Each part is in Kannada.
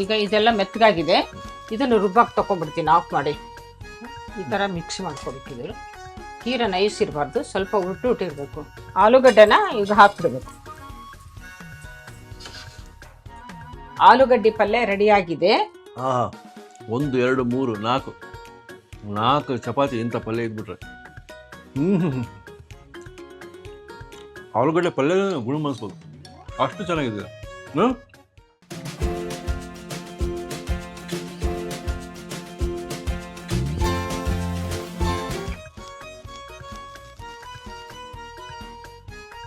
ಈಗ ಇದೆಲ್ಲ ಮೆತ್ತಗಾಗಿದೆ. ಇದನ್ನು ರುಬ್ಬಕ್ಕೆ ತಗೊಂಡ್ಬಿಡ್ತೀನಿ ಆಫ್ ಮಾಡಿ. ಈ ಥರ ಮಿಕ್ಸ್ ಮಾಡ್ಕೊಬೇಕಿದೆ. ತೀರ ನೈಸ್ ಇರಬಾರ್ದು, ಸ್ವಲ್ಪ ಉಟ್ಟಿರಬೇಕು. ಆಲೂಗಡ್ಡೆನ ಈಗ ಹಾಕ್ಬಿಡ್ಬೇಕು. ಆಲೂಗಡ್ಡೆ ಪಲ್ಯ ರೆಡಿಯಾಗಿದೆ. 1 2 3 4 ಚಪಾತಿ ಇಂಥ ಪಲ್ಯ ಇದ್ಬಿಟ್ರೆ ಆಲೂಗಡ್ಡೆ ಪಲ್ಯ ಗುಣ ಮನ್ಸ್ಬೋದು, ಅಷ್ಟು ಚೆನ್ನಾಗಿದೆ.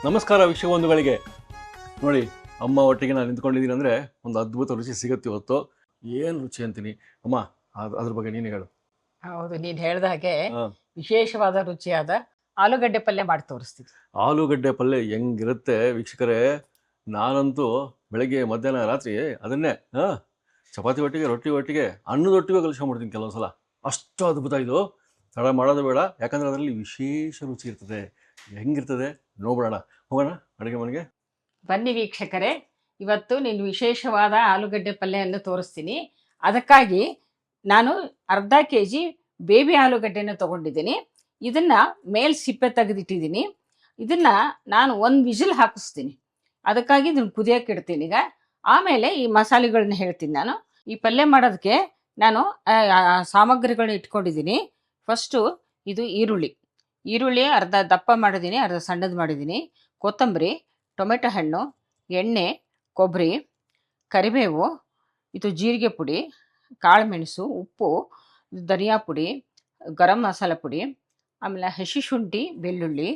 ನಮಸ್ಕಾರ ವೀಕ್ಷಕಬಂಧುಗಳಿಗೆ. ನೋಡಿ, ಅಮ್ಮ ಒಟ್ಟಿಗೆ ನಾನು ನಿಂತ್ಕೊಂಡಿದ್ದೀನಿ ಅಂದರೆ ಒಂದು ಅದ್ಭುತ ರುಚಿ ಸಿಗುತ್ತೆ ಇವತ್ತು. ಏನು ರುಚಿ ಅಂತೀನಿ ಅಮ್ಮ, ಅದ್ರ ಬಗ್ಗೆ ನೀನು ಹೇಳು. ಹೌದು, ನೀನು ಹೇಳ್ದ ಹಾಗೆ ವಿಶೇಷವಾದ ರುಚಿಯಾದ ಆಲೂಗಡ್ಡೆ ಪಲ್ಯ ಮಾಡಿ ತೋರಿಸ್ತೀವಿ. ಆಲೂಗಡ್ಡೆ ಪಲ್ಯ ಹೆಂಗಿರುತ್ತೆ ವೀಕ್ಷಕರೇ, ನಾನಂತೂ ಬೆಳಗ್ಗೆ ಮಧ್ಯಾಹ್ನ ರಾತ್ರಿ ಅದನ್ನೇ ಚಪಾತಿ ಒಟ್ಟಿಗೆ, ರೊಟ್ಟಿ ಒಟ್ಟಿಗೆ, ಅನ್ನದೊಟ್ಟಿಗೆ ಕಲಿಸ್ಕೊಂಡ್ಬಿಡ್ತೀನಿ ಕೆಲವೊಂದ್ಸಲ. ಅಷ್ಟು ಅದ್ಭುತ ಇದು. ತಡ ಮಾಡೋದು ಬೇಡ, ಯಾಕಂದರೆ ಅದರಲ್ಲಿ ವಿಶೇಷ ರುಚಿ ಇರ್ತದೆ. ಹೆಂಗಿರ್ತದೆ ನೋಡೋಣ, ಹೋಗೋಣ ಅಡುಗೆ ಮನೆಗೆ. ಬನ್ನಿ ವೀಕ್ಷಕರೇ, ಇವತ್ತು ನೀನು ವಿಶೇಷವಾದ ಆಲೂಗಡ್ಡೆ ಪಲ್ಯವನ್ನು ತೋರಿಸ್ತೀನಿ. ಅದಕ್ಕಾಗಿ ನಾನು ಅರ್ಧ kg ಬೇಬಿ ಆಲೂಗಡ್ಡೆನ ತೊಗೊಂಡಿದ್ದೀನಿ. ಇದನ್ನು ಮೇಲ್ ಸಿಪ್ಪೆ ತೆಗೆದಿಟ್ಟಿದ್ದೀನಿ. ಇದನ್ನು ನಾನು 1 ವಿಜಿಲ್ ಹಾಕಿಸ್ತೀನಿ. ಅದಕ್ಕಾಗಿ ಇದನ್ನು ಕುದಿಯೋಕೆ ಇಡ್ತೀನಿ. ಈಗ ಆಮೇಲೆ ಈ ಮಸಾಲೆಗಳನ್ನ ಹೇಳ್ತೀನಿ. ನಾನು ಈ ಪಲ್ಯ ಮಾಡೋದಕ್ಕೆ ನಾನು ಸಾಮಗ್ರಿಗಳನ್ನ ಇಟ್ಕೊಂಡಿದ್ದೀನಿ. ಫಸ್ಟು ಇದು ಈರುಳ್ಳಿ ಅರ್ಧ ದಪ್ಪ ಮಾಡಿದ್ದೀನಿ, ಅರ್ಧ ಸಣ್ಣದು ಮಾಡಿದ್ದೀನಿ. ಕೊತ್ತಂಬರಿ, ಟೊಮೆಟೊ ಹಣ್ಣು, ಎಣ್ಣೆ, ಕೊಬ್ಬರಿ, ಕರಿಬೇವು, ಇದು ಜೀರಿಗೆ ಪುಡಿ, ಕಾಳು ಮೆಣಸು, ಉಪ್ಪು, ಧನಿಯಾ ಪುಡಿ, ಗರಂ ಮಸಾಲ ಪುಡಿ, ಆಮೇಲೆ ಹಸಿ ಶುಂಠಿ, ಬೆಳ್ಳುಳ್ಳಿ,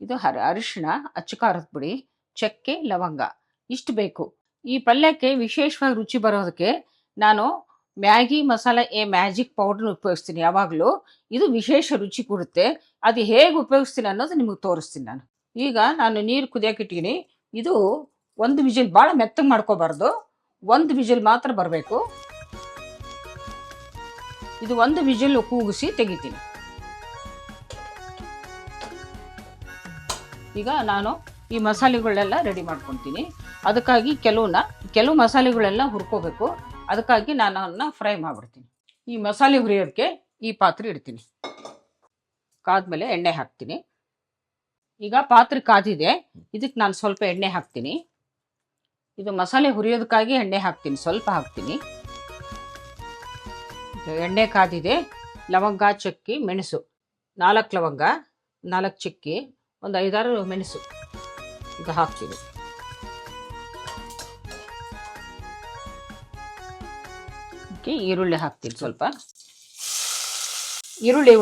ಇದು ಅರಿಶಿಣ, ಅಚ್ಚ ಖಾರದ ಪುಡಿ, ಚಕ್ಕೆ, ಲವಂಗ, ಇಷ್ಟು ಬೇಕು. ಈ ಪಲ್ಯಕ್ಕೆ ವಿಶೇಷವಾಗಿ ರುಚಿ ಬರೋದಕ್ಕೆ ನಾನು ಮ್ಯಾಗಿ ಮಸಾಲ ಮ್ಯಾಜಿಕ್ ಪೌಡ್ರನ್ನ ಉಪಯೋಗಿಸ್ತೀನಿ ಯಾವಾಗಲೂ. ಇದು ವಿಶೇಷ ರುಚಿ ಕೊಡುತ್ತೆ. ಅದು ಹೇಗೆ ಉಪಯೋಗಿಸ್ತೀನಿ ಅನ್ನೋದು ನಿಮಗೆ ತೋರಿಸ್ತೀನಿ ನಾನು. ಈಗ ನಾನು ನೀರು ಕುದಿಯೋಕೆ ಇಟ್ಟಿದ್ದೀನಿ. ಇದು 1 ವಿಜಿಲ್, ಭಾಳ ಮೆತ್ತಗೆ ಮಾಡ್ಕೋಬಾರ್ದು, 1 ವಿಜಿಲ್ ಮಾತ್ರ ಬರಬೇಕು. ಇದು 1 ವಿಜಿಲ್ ಕೂಗಿಸಿ ತೆಗಿತೀನಿ. ಈಗ ನಾನು ಈ ಮಸಾಲೆಗಳೆಲ್ಲ ರೆಡಿ ಮಾಡ್ಕೊತೀನಿ. ಅದಕ್ಕಾಗಿ ಕೆಲವು ಮಸಾಲೆಗಳೆಲ್ಲ ಹುರ್ಕೋಬೇಕು. ಅದಕ್ಕಾಗಿ ನಾನು ಅದನ್ನ ಫ್ರೈ ಮಾಡಿಬಿಡ್ತೀನಿ. ಈ ಮಸಾಲೆ ಹುರಿಯೋದಕ್ಕೆ ಈ ಪಾತ್ರೆ ಇಡ್ತೀನಿ. ಕಾದ್ಮೇಲೆ ಎಣ್ಣೆ ಹಾಕ್ತೀನಿ. ಈಗ ಪಾತ್ರೆ ಕಾದಿದೆ, ಇದಕ್ಕೆ ನಾನು ಸ್ವಲ್ಪ ಎಣ್ಣೆ ಹಾಕ್ತೀನಿ. ಇದು ಮಸಾಲೆ ಹುರಿಯೋದಕ್ಕಾಗಿ ಎಣ್ಣೆ ಹಾಕ್ತೀನಿ, ಸ್ವಲ್ಪ ಹಾಕ್ತೀನಿ. ಎಣ್ಣೆ ಕಾದಿದೆ. ಲವಂಗ, ಚಕ್ಕಿ, ಮೆಣಸು, 4 ಲವಂಗ, 4 ಚಕ್ಕಿ, ಒಂದು 5-6 ಮೆಣಸು ಇದು ಹಾಕ್ತೀನಿ. ಈರುಳ್ಳಿ ಹಾಕ್ತೀನಿ ಸ್ವಲ್ಪ.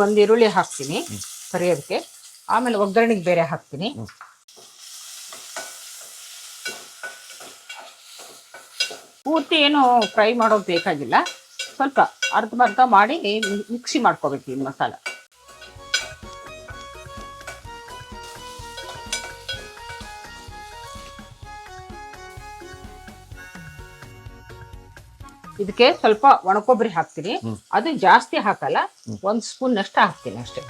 ಒಂದು ಈರುಳ್ಳಿ ಹಾಕ್ತೀನಿ ಕರಿಯೋದಕ್ಕೆ. ಆಮೇಲೆ ಒಗ್ಗರಣೆಗೆ ಬೇರೆ ಹಾಕ್ತೀನಿ. ಪೂರ್ತಿ ಏನು ಫ್ರೈ ಮಾಡೋದು ಬೇಕಾಗಿಲ್ಲ, ಸ್ವಲ್ಪ ಅರ್ಧ ಮಾಡಿ ಮಿಕ್ಸಿ ಮಾಡ್ಕೋಬೇಕು ಈ ಮಸಾಲ. ಇದಕ್ಕೆ ಸ್ವಲ್ಪ ಒಣಕೊಬ್ಬರಿ ಹಾಕ್ತೀನಿ. ಅದು ಜಾಸ್ತಿ ಹಾಕಲ್ಲ, 1 ಸ್ಪೂನ್ ಅಷ್ಟು ಹಾಕ್ತೀನಿ ಅಷ್ಟೇ.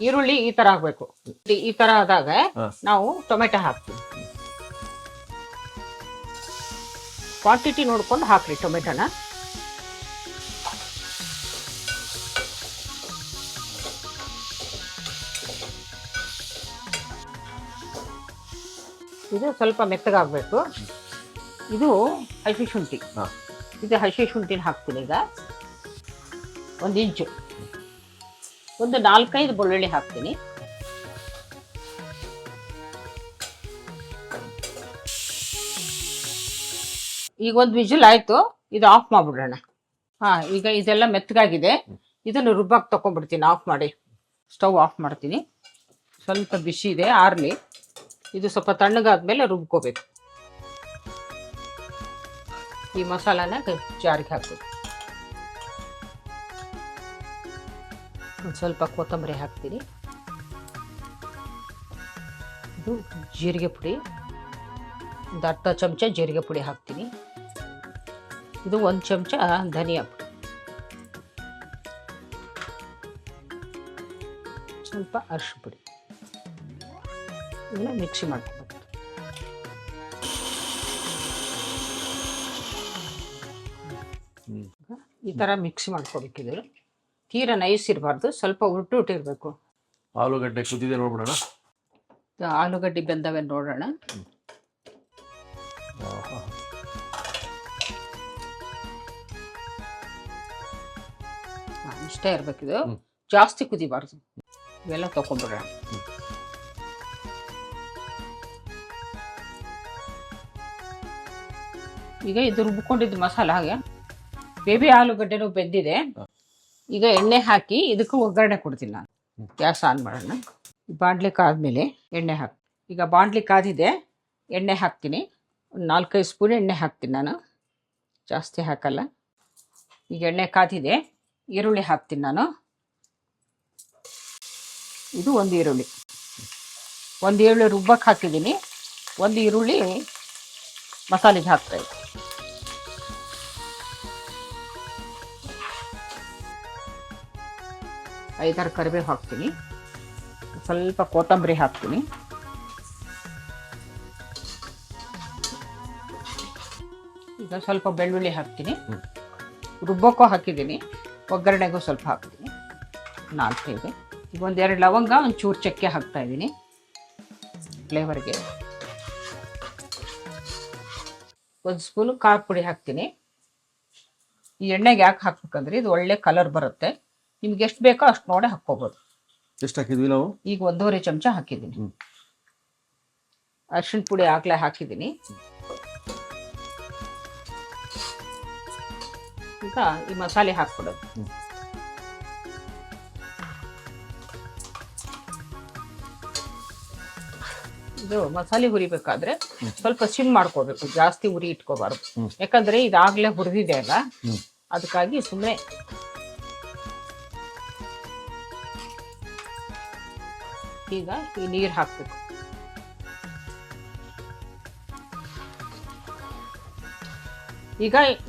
ಈರುಳ್ಳಿ ಈ ತರ ಆಗ್ಬೇಕು. ಈ ತರ ಆದಾಗ ನಾವು ಟೊಮೆಟೊ ಹಾಕ್ತೀವಿ. ಕ್ವಾಂಟಿಟಿ ನೋಡ್ಕೊಂಡು ಹಾಕ್ರಿ ಟೊಮೆಟೊನ. ಇದು ಸ್ವಲ್ಪ ಮೆತ್ತಗಾಗಬೇಕು. ಇದು ಹಸಿ ಶುಂಠಿ, ಇದು ಹಸಿ ಶುಂಠಿನ ಹಾಕ್ತೀನಿ. ಈಗ 1 ಇಂಚು, ಒಂದು 4-5 ಬೆಳ್ಳುಳ್ಳಿ ಹಾಕ್ತೀನಿ. ಈಗ 1 ವಿಜಿಲ್ ಆಯಿತು, ಇದು ಆಫ್ ಮಾಡಿಬಿಡೋಣ. ಈಗ ಇದೆಲ್ಲ ಮೆತ್ತಗಾಗಿದೆ. ಇದನ್ನು ರುಬ್ಬಕ್ಕೆ ತಗೊಂಡ್ಬಿಡ್ತೀನಿ ಆಫ್ ಮಾಡಿ. ಸ್ಟವ್ ಆಫ್ ಮಾಡ್ತೀನಿ. ಸ್ವಲ್ಪ ಬಿಸಿ ಇದೆ, ಆರಲಿ. ಇದು ಸ್ವಲ್ಪ ತಣ್ಣಗಾದ್ಮೇಲೆ ರುಬ್ಕೋಬೇಕು. ಈ ಮಸಾಲಾನ ಜಾರಿಗೆ ಹಾಕ್ಬೇಕು. ಒಂದು ಸ್ವಲ್ಪ ಕೊತ್ತಂಬರಿ ಹಾಕ್ತೀನಿ. ಇದು ಜೀರಿಗೆ ಪುಡಿ, ಒಂದು ಅರ್ಧ ಚಮಚ ಜೀರಿಗೆ ಪುಡಿ ಹಾಕ್ತೀನಿ. ಇದು 1 ಚಮಚ ಧನಿಯಾ ಪುಡಿ, ಸ್ವಲ್ಪ ಅರಿಶಿನ ಪುಡಿ. ಇದನ್ನ ಮಿಕ್ಸಿ ಮಾಡ್ಕೋಬೇಕು. ಈ ಥರ ಮಿಕ್ಸ್ ಮಾಡ್ಕೊಬೇಕಿದ್ರು. ತೀರಾ ನೈಸ್ ಇರಬಾರ್ದು, ಸ್ವಲ್ಪ ಉರುಟು ಇರಬೇಕು. ಆಲೂಗಡ್ಡೆ ಕುದಿದೆ ನೋಡ್ಬಿಡೋಣ. ಆಲೂಗಡ್ಡೆ ಬೆಂದವೆ ನೋಡೋಣ. ಇಷ್ಟೇ ಇರಬೇಕಿದು, ಜಾಸ್ತಿ ಕುದಿಬಾರ್ದು. ಇವೆಲ್ಲ ತಗೊಂಡ್ಬಿಡೋಣ. ಈಗ ಇದು ರುಬ್ಕೊಂಡಿದ್ದು ಮಸಾಲ ಹಾಗೆ ಬೇಬಿ ಆಲೂಗಡ್ಡೆನೂ ಬೆಂದಿದೆ. ಈಗ ಎಣ್ಣೆ ಹಾಕಿ ಇದಕ್ಕೂ ಒಗ್ಗರಣೆ ಕೊಡ್ತೀನಿ ನಾನು. ಗ್ಯಾಸ್ ಆನ್ ಮಾಡೋಣ. ಬಾಣಲೆ ಕಾದ್ಮೇಲೆ ಎಣ್ಣೆ ಹಾಕಿ, ಈಗ ಬಾಣಲೆ ಕಾದಿದೆ, ಎಣ್ಣೆ ಹಾಕ್ತೀನಿ. ಒಂದು 4-5 ಸ್ಪೂನ್ ಎಣ್ಣೆ ಹಾಕ್ತೀನಿ ನಾನು, ಜಾಸ್ತಿ ಹಾಕಲ್ಲ. ಈಗ ಎಣ್ಣೆ ಕಾದಿದೆ, ಈರುಳ್ಳಿ ಹಾಕ್ತೀನಿ ನಾನು. ಇದು ಒಂದು ಈರುಳ್ಳಿ ರುಬ್ಬಕ್ಕೆ ಹಾಕಿದ್ದೀನಿ. ಒಂದು ಈರುಳ್ಳಿ ಮಸಾಲೆಗೆ ಹಾಕ್ತಾಯಿದ್ದೆ. ಐದಾರು ಕರಿಬೇವು ಹಾಕ್ತೀನಿ, ಸ್ವಲ್ಪ ಕೊತ್ತಂಬರಿ ಹಾಕ್ತೀನಿ. ಈಗ ಸ್ವಲ್ಪ ಬೆಳ್ಳುಳ್ಳಿ ಹಾಕ್ತೀನಿ. ರುಬ್ಬಕ್ಕೂ ಹಾಕಿದ್ದೀನಿ, ಒಗ್ಗರಣೆಗೂ ಸ್ವಲ್ಪ ಹಾಕ್ತೀನಿ. 4-5. ಈಗ 1-2 ಲವಂಗ, ಒಂಚೂರು ಚಕ್ಕೆ ಹಾಕ್ತಾ ಇದ್ದೀನಿ ಫ್ಲೇವರ್ಗೆ. 1 ಸ್ಪೂನು ಖಾರ ಪುಡಿ ಹಾಕ್ತೀನಿ. ಈ ಎಣ್ಣೆಗೆ ಯಾಕೆ ಹಾಕ್ಬೇಕಂದ್ರೆ ಇದು ಒಳ್ಳೆ ಕಲರ್ ಬರುತ್ತೆ. ನಿಮ್ಗೆ ಎಷ್ಟು ಬೇಕೋ ಅಷ್ಟು ನೋಡಿ ಹಾಕ್ಕೋಬೋದು. ಎಷ್ಟು ಹಾಕಿದ್ವಿ ನಾವು? ಈಗ 1.5 ಚಮಚ ಹಾಕಿದ್ದೀನಿ. ಅರಿಶಿಣ ಪುಡಿ ಆಗಲೇ ಹಾಕಿದ್ದೀನಿ. ಈಗ ಈ ಮಸಾಲೆ ಹಾಕ್ಬಿಡೋದು. ಇದು ಮಸಾಲೆ ಹುರಿಬೇಕಾದ್ರೆ ಸ್ವಲ್ಪ ಸಿಮ್ ಮಾಡ್ಕೋಬೇಕು, ಜಾಸ್ತಿ ಉರಿ ಇಟ್ಕೋಬಾರ್ದು. ಯಾಕಂದ್ರೆ ಇದಾಗಲೇ ಹುರಿದಿದೆ ಅಲ್ಲ, ಅದಕ್ಕಾಗಿ ಸುಮ್ಮನೆ. ಈಗ ಈ ನೀರು ಹಾಕ್ಬೇಕು.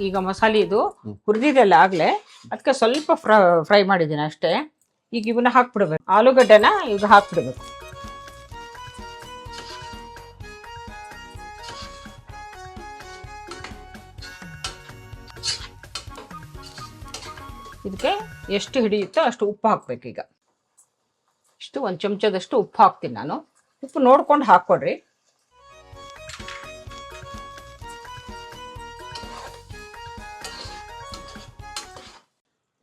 ಈಗ ಮಸಾಲೆ ಇದು ಹುರಿದಿದೆಲ್ಲ ಆಗ್ಲೇ, ಅದಕ್ಕೆ ಸ್ವಲ್ಪ ಫ್ರೈ ಮಾಡಿದ್ದೀನಿ ಅಷ್ಟೇ. ಈಗ ಇವನ್ನ ಹಾಕ್ಬಿಡ್ಬೇಕು, ಆಲೂಗಡ್ಡೆನ ಈಗ ಹಾಕ್ಬಿಡ್ಬೇಕು. ಇದಕ್ಕೆ ಎಷ್ಟು ಹಿಡಿಯುತ್ತೋ ಅಷ್ಟು ಉಪ್ಪು ಹಾಕ್ಬೇಕು. ಈಗ ಇಷ್ಟು 1 ಚಮಚದಷ್ಟು ಉಪ್ಪು ಹಾಕ್ತೀನಿ ನಾನು. ಉಪ್ಪು ನೋಡ್ಕೊಂಡು ಹಾಕ್ಕೊಡ್ರಿ.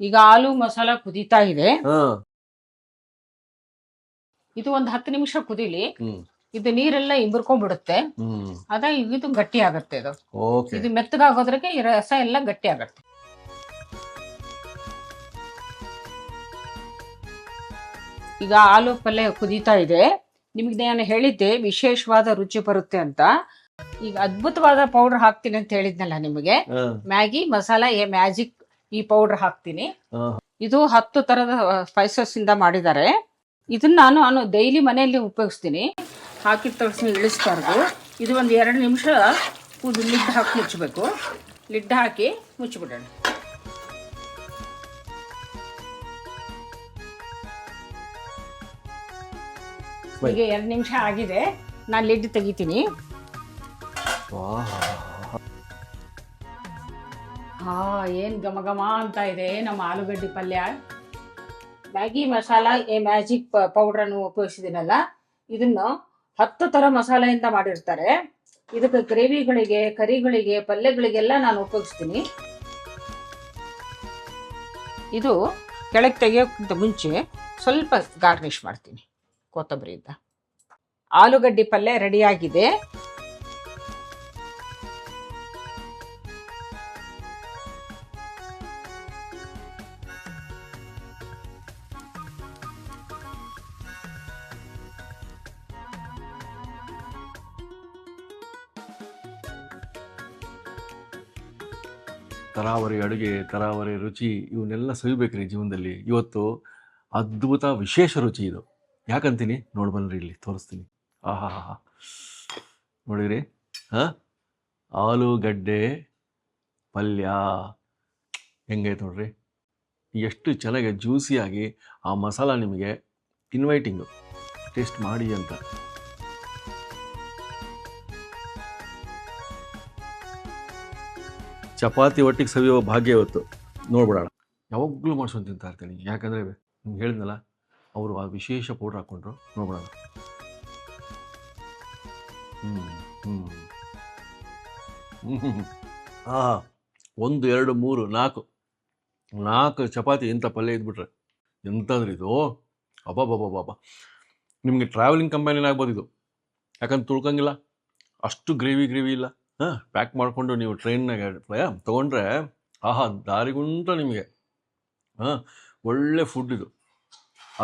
ಈಗ ಆಲೂ ಮಸಾಲ ಕುದೀತಾ ಇದೆ. ಇದು ಒಂದು 10 ನಿಮಿಷ ಕುದೀಲಿ. ಇದು ನೀರೆಲ್ಲ ಇಂಬರ್ಕೊಂಡ್ಬಿಡುತ್ತೆ. ಇದು ಗಟ್ಟಿ ಆಗತ್ತೆ. ಇದು ಮೆತ್ತಗಾಗೋದ್ರಿಗೆ ಈ ರಸ ಎಲ್ಲ ಗಟ್ಟಿ ಆಗತ್ತೆ. ಈಗ ಆಲೂ ಪಲ್ಯ ಕುದೀತಾ ಇದೆ. ನಿಮ್ಗೆ ನಾನು ಹೇಳಿದ್ದೆ ವಿಶೇಷವಾದ ರುಚಿ ಬರುತ್ತೆ ಅಂತ. ಈಗ ಅದ್ಭುತವಾದ ಪೌಡರ್ ಹಾಕ್ತೀನಿ ಅಂತ ಹೇಳಿದ್ನಲ್ಲ ನಿಮಗೆ, ಮ್ಯಾಗಿ ಮಸಾಲ ಮ್ಯಾಜಿಕ್ ಈ ಪೌಡರ್ ಹಾಕ್ತೀನಿ. ಇದು 10 ತರದ ಸ್ಪೈಸಸ್ ಇಂದ ಮಾಡಿದ್ದಾರೆ. ಇದನ್ನ ನಾನು ಡೈಲಿ ಮನೆಯಲ್ಲಿ ಉಪಯೋಗಿಸ್ತೀನಿ. ಹಾಕಿದ ತಕ್ಷಣ ಇಳಿಸ್ಬಾರ್ದು. ಇದು ಒಂದು 2 ನಿಮಿಷ ಲಿಡ್ ಹಾಕಿ ಮುಚ್ಚಬೇಕು. ಲಿಡ್ ಹಾಕಿ ಮುಚ್ಚಿಬಿಡೋಣ. ಈಗ 2 ನಿಮಿಷ ಆಗಿದೆ, ನಾನು ಲಿಡ್ ತೆಗಿತೀನಿ. ಏನ್ ಘಮ ಘಮ ಅಂತ ಇದೆ ನಮ್ಮ ಆಲೂಗಡ್ಡೆ ಪಲ್ಯ. ಮ್ಯಾಗಿ ಮಸಾಲ ಮ್ಯಾಜಿಕ್ ಪೌಡರ್ ಅನ್ನು ಉಪಯೋಗಿಸಿದಿನಲ್ಲ, ಇದನ್ನು 10 ತರ ಮಸಾಲೆಯಿಂದ ಮಾಡಿರ್ತಾರೆ. ಇದಕ್ಕೆ ಗ್ರೇವಿಗಳಿಗೆ, ಕರಿಗಳಿಗೆ, ಪಲ್ಯಗಳಿಗೆಲ್ಲ ನಾನು ಉಪಯೋಗಿಸ್ತೀನಿ. ಇದು ಕೆಳಗೆ ತೆಗಿಯೋಕ್ಕಿಂತ ಮುಂಚೆ ಸ್ವಲ್ಪ ಗಾರ್ನಿಷ್ ಮಾಡ್ತೀನಿ ಕೊತ್ತಂಬರಿಯಿಂದ. ಆಲೂಗಡ್ಡೆ ಪಲ್ಯ ರೆಡಿಯಾಗಿದೆ. ತರಾವರಿ ಅಡುಗೆ, ತರಾವರಿ ರುಚಿ ಇವನ್ನೆಲ್ಲ ಸವಿಬೇಕ್ರಿ ಜೀವನದಲ್ಲಿ. ಇವತ್ತು ಅದ್ಭುತ ವಿಶೇಷ ರುಚಿ ಇದು. ಯಾಕಂತೀನಿ ನೋಡಿ ಬನ್ನಿರಿ, ಇಲ್ಲಿ ತೋರಿಸ್ತೀನಿ. ನೋಡಿರಿ, ಆಲೂಗಡ್ಡೆ ಪಲ್ಯ ಹೆಂಗೈತೆ ನೋಡ್ರಿ. ಎಷ್ಟು ಚೆನ್ನಾಗಿ ಜ್ಯೂಸಿಯಾಗಿ ಆ ಮಸಾಲ ನಿಮಗೆ ಇನ್ವೈಟಿಂಗು, ಟೇಸ್ಟ್ ಮಾಡಿ ಅಂತ. ಚಪಾತಿ ಒಟ್ಟಿಗೆ ಸವಿಯೋ ಭಾಗ್ಯ ಇವತ್ತು. ನೋಡ್ಬಿಡೋಣ. ಯಾವಾಗಲೂ ಮಾಡ್ಸ್ಕೊಂಡು ತಿಂತಾ ಇರ್ತೀನಿ, ಯಾಕಂದರೆ ನಿಮ್ಗೆ ಹೇಳಿದ್ನಲ್ಲ, ಅವರು ಆ ವಿಶೇಷ ಪೌಡ್ರ್ ಹಾಕ್ಕೊಂಡ್ರು. ನೋಡ್ಬಿಡೋಣ. ಹಾಂ, 1 2 3 4 ಚಪಾತಿ ಇಂಥ ಪಲ್ಯ ಇದ್ಬಿಟ್ರೆ ಎಂಥದ್ರಿ ಇದು. ಅಬ್ಬಬ್ಬಬ್ಬಬ್ಬ, ನಿಮಗೆ ಟ್ರಾವೆಲಿಂಗ್ ಕಂಪನಿನೇ ಆಗ್ಬೋದು ಇದು. ಯಾಕಂದ್ರೆ ತುಳ್ಕಂಗಿಲ್ಲ, ಅಷ್ಟು ಗ್ರೇವಿ ಇಲ್ಲ. ಪ್ಯಾಕ್ ಮಾಡಿಕೊಂಡು ನೀವು ಟ್ರೈನ್ನಾಗ ತೊಗೊಂಡ್ರೆ ದಾರಿಗುಂಟ ನಿಮಗೆ ಒಳ್ಳೆ ಫುಡ್ ಇದು.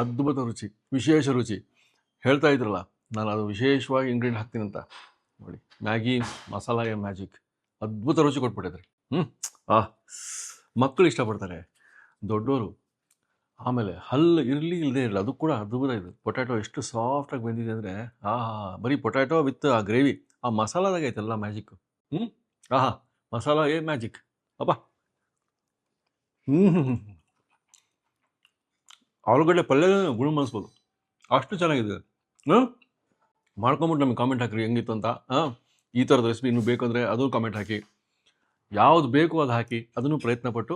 ಅದ್ಭುತ ರುಚಿ, ವಿಶೇಷ ರುಚಿ. ಹೇಳ್ತಾ ಇದ್ರಲ್ಲ, ನಾನು ಅದು ವಿಶೇಷವಾಗಿ ಇಂಗ್ರೀಡಿಯೆಂಟ್ ಹಾಕ್ತೀನಿ ಅಂತ. ನೋಡಿ, ಮ್ಯಾಗಿ ಮಸಾಲ ಮ್ಯಾಜಿಕ್, ಅದ್ಭುತ ರುಚಿ ಕೊಟ್ಬಿಟ್ಟಿದ್ರಿ. ಮಕ್ಕಳು ಇಷ್ಟಪಡ್ತಾರೆ, ದೊಡ್ಡವರು. ಆಮೇಲೆ ಹಲ್ಲು ಇರಲಿ ಇಲ್ಲದೆ ಇರಲಿ, ಅದು ಕೂಡ ಅದ್ಭುತ. ಇದು ಪೊಟ್ಯಾಟೊ ಎಷ್ಟು ಸಾಫ್ಟಾಗಿ ಬೆಂದಿದೆ ಅಂದರೆ, ಬರೀ ಪೊಟ್ಯಾಟೊ ವಿತ್ ಆ ಗ್ರೇವಿ, ಆ ಮಸಾಲದಾಗ ಐತಲ್ಲ ಮ್ಯಾಜಿಕ್ಕು. ಮಸಾಲ ಮ್ಯಾಜಿಕ್. ಅಪ್ಪ, ಆಲೂಗಡ್ಡೆ ಪಲ್ಯ ಗುಣಮನಿಸ್ಬೋದು, ಅಷ್ಟು ಚೆನ್ನಾಗಿದೆ. ಮಾಡ್ಕೊಂಬಿಟ್ಟು ನಮಗೆ ಕಾಮೆಂಟ್ ಹಾಕಿರಿ ಹೆಂಗಿತ್ತು ಅಂತ. ಈ ಥರದ ರೆಸಿಪಿ ಇನ್ನೂ ಬೇಕು ಅಂದರೆ ಅದು ಕಾಮೆಂಟ್ ಹಾಕಿ. ಯಾವುದು ಬೇಕು ಅದು ಹಾಕಿ, ಅದನ್ನು ಪ್ರಯತ್ನಪಟ್ಟು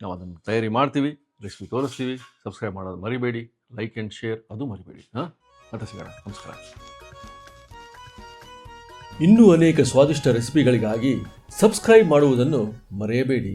ನಾವು ಅದನ್ನು ತಯಾರಿ ಮಾಡ್ತೀವಿ, ರೆಸಿಪಿ ತೋರಿಸ್ತೀವಿ. ಸಬ್ಸ್ಕ್ರೈಬ್ ಮಾಡೋದು ಮರಿಬೇಡಿ, ಲೈಕ್ ಆ್ಯಂಡ್ ಶೇರ್ ಅದು ಮರಿಬೇಡಿ. ಮತ್ತೆ ಸಿಗೋಣ, ನಮಸ್ಕಾರ. ಇನ್ನೂ ಅನೇಕ ಸ್ವಾದಿಷ್ಟ ರೆಸಿಪಿಗಳಿಗಾಗಿ ಸಬ್ಸ್ಕ್ರೈಬ್ ಮಾಡುವುದನ್ನು ಮರೆಯಬೇಡಿ.